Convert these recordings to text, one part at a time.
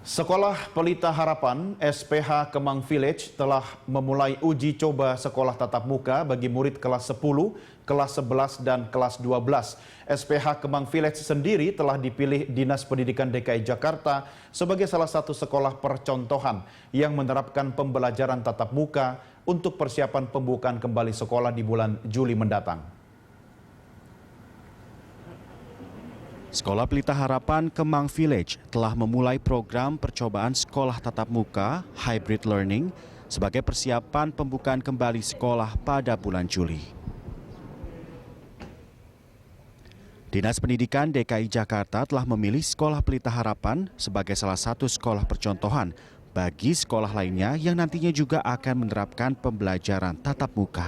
Sekolah Pelita Harapan SPH Kemang Village telah memulai uji coba sekolah tatap muka bagi murid kelas 10, kelas 11, dan kelas 12. SPH Kemang Village sendiri telah dipilih Dinas Pendidikan DKI Jakarta sebagai salah satu sekolah percontohan yang menerapkan pembelajaran tatap muka untuk persiapan pembukaan kembali sekolah di bulan Juli mendatang. Sekolah Pelita Harapan Kemang Village telah memulai program percobaan sekolah tatap muka hybrid learning sebagai persiapan pembukaan kembali sekolah pada bulan Juli. Dinas Pendidikan DKI Jakarta telah memilih Sekolah Pelita Harapan sebagai salah satu sekolah percontohan bagi sekolah lainnya yang nantinya juga akan menerapkan pembelajaran tatap muka.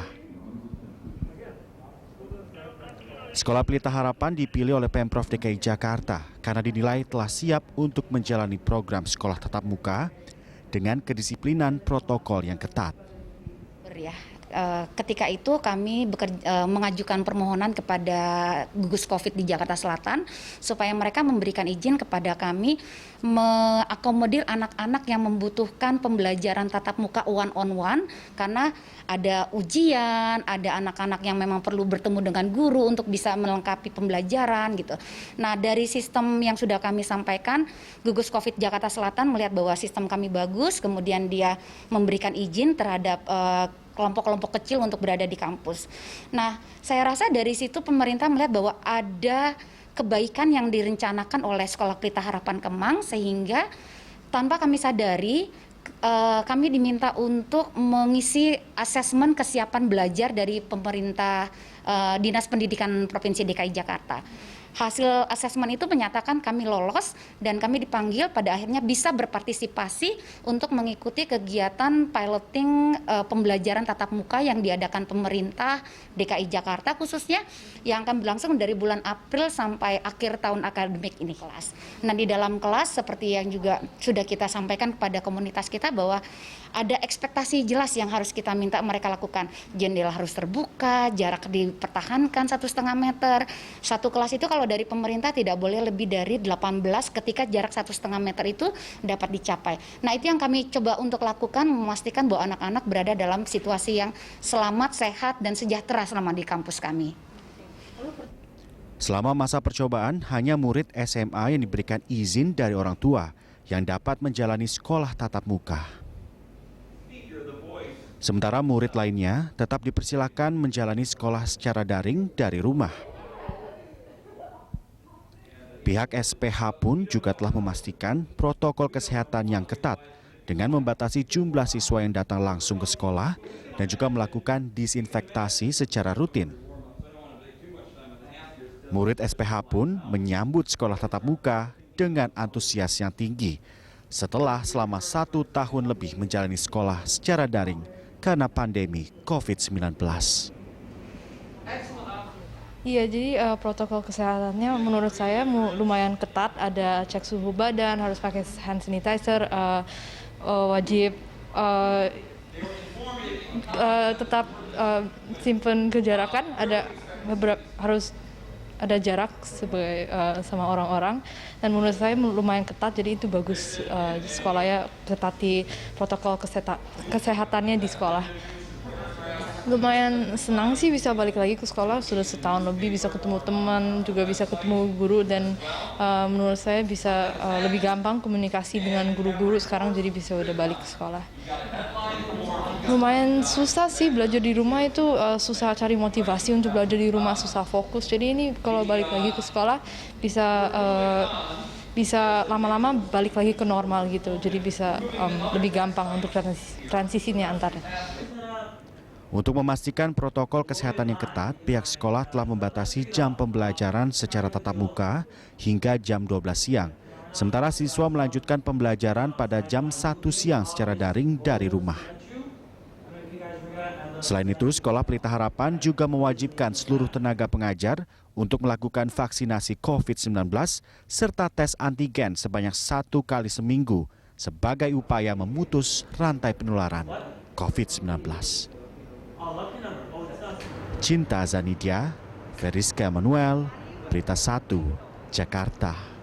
Sekolah Pelita Harapan dipilih oleh Pemprov DKI Jakarta karena dinilai telah siap untuk menjalani program sekolah tatap muka dengan kedisiplinan protokol yang ketat. Ketika itu kami mengajukan permohonan kepada gugus COVID di Jakarta Selatan supaya mereka memberikan izin kepada kami mengakomodir anak-anak yang membutuhkan pembelajaran tatap muka one on one karena ada ujian, ada anak-anak yang memang perlu bertemu dengan guru untuk bisa melengkapi pembelajaran gitu. Nah, dari sistem yang sudah kami sampaikan, gugus COVID Jakarta Selatan melihat bahwa sistem kami bagus, kemudian dia memberikan izin terhadap kelompok-kelompok kecil untuk berada di kampus. Nah, saya rasa dari situ pemerintah melihat bahwa ada kebaikan yang direncanakan oleh Sekolah Pelita Harapan Kemang sehingga tanpa kami sadari kami diminta untuk mengisi asesmen kesiapan belajar dari pemerintah Dinas Pendidikan Provinsi DKI Jakarta. Hasil asesmen itu menyatakan kami lolos dan kami dipanggil pada akhirnya bisa berpartisipasi untuk mengikuti kegiatan piloting pembelajaran tatap muka yang diadakan pemerintah DKI Jakarta khususnya yang akan berlangsung dari bulan April sampai akhir tahun akademik ini kelas. Nah, di dalam kelas seperti yang juga sudah kita sampaikan kepada komunitas kita bahwa ada ekspektasi jelas yang harus kita minta mereka lakukan. Jendela harus terbuka, jarak dipertahankan 1,5 meter. Satu kelas itu kalau dari pemerintah tidak boleh lebih dari 18 ketika jarak 1,5 meter itu dapat dicapai. Nah, itu yang kami coba untuk lakukan, memastikan bahwa anak-anak berada dalam situasi yang selamat, sehat, dan sejahtera selama di kampus kami. Selama masa percobaan, hanya murid SMA yang diberikan izin dari orang tua yang dapat menjalani sekolah tatap muka. Sementara murid lainnya tetap dipersilakan menjalani sekolah secara daring dari rumah. Pihak SPH pun juga telah memastikan protokol kesehatan yang ketat dengan membatasi jumlah siswa yang datang langsung ke sekolah dan juga melakukan disinfektasi secara rutin. Murid SPH pun menyambut sekolah tatap muka dengan antusias yang tinggi setelah selama 1 tahun lebih menjalani sekolah secara daring karena pandemi COVID-19. Iya, jadi protokol kesehatannya menurut saya lumayan ketat. Ada cek suhu badan, harus pakai hand sanitizer, wajib tetap simpan kejarakan. Harus ada jarak sebagai sama orang-orang. Dan menurut saya lumayan ketat, jadi itu bagus sekolahnya tetati protokol kesehatannya di sekolah. Lumayan senang sih bisa balik lagi ke sekolah, sudah setahun lebih bisa ketemu teman, juga bisa ketemu guru dan menurut saya bisa lebih gampang komunikasi dengan guru-guru sekarang jadi bisa udah balik ke sekolah. Lumayan susah sih belajar di rumah itu, susah cari motivasi untuk belajar di rumah, susah fokus. Jadi ini kalau balik lagi ke sekolah bisa lama-lama balik lagi ke normal gitu. Jadi bisa lebih gampang untuk transisinya antarnya. Untuk memastikan protokol kesehatan yang ketat, pihak sekolah telah membatasi jam pembelajaran secara tatap muka hingga jam 12 siang. Sementara siswa melanjutkan pembelajaran pada jam 1 siang secara daring dari rumah. Selain itu, Sekolah Pelita Harapan juga mewajibkan seluruh tenaga pengajar untuk melakukan vaksinasi COVID-19 serta tes antigen sebanyak 1 kali seminggu sebagai upaya memutus rantai penularan COVID-19. Cinta Zanidia, Veriska Manuel, Pelita 1, Jakarta.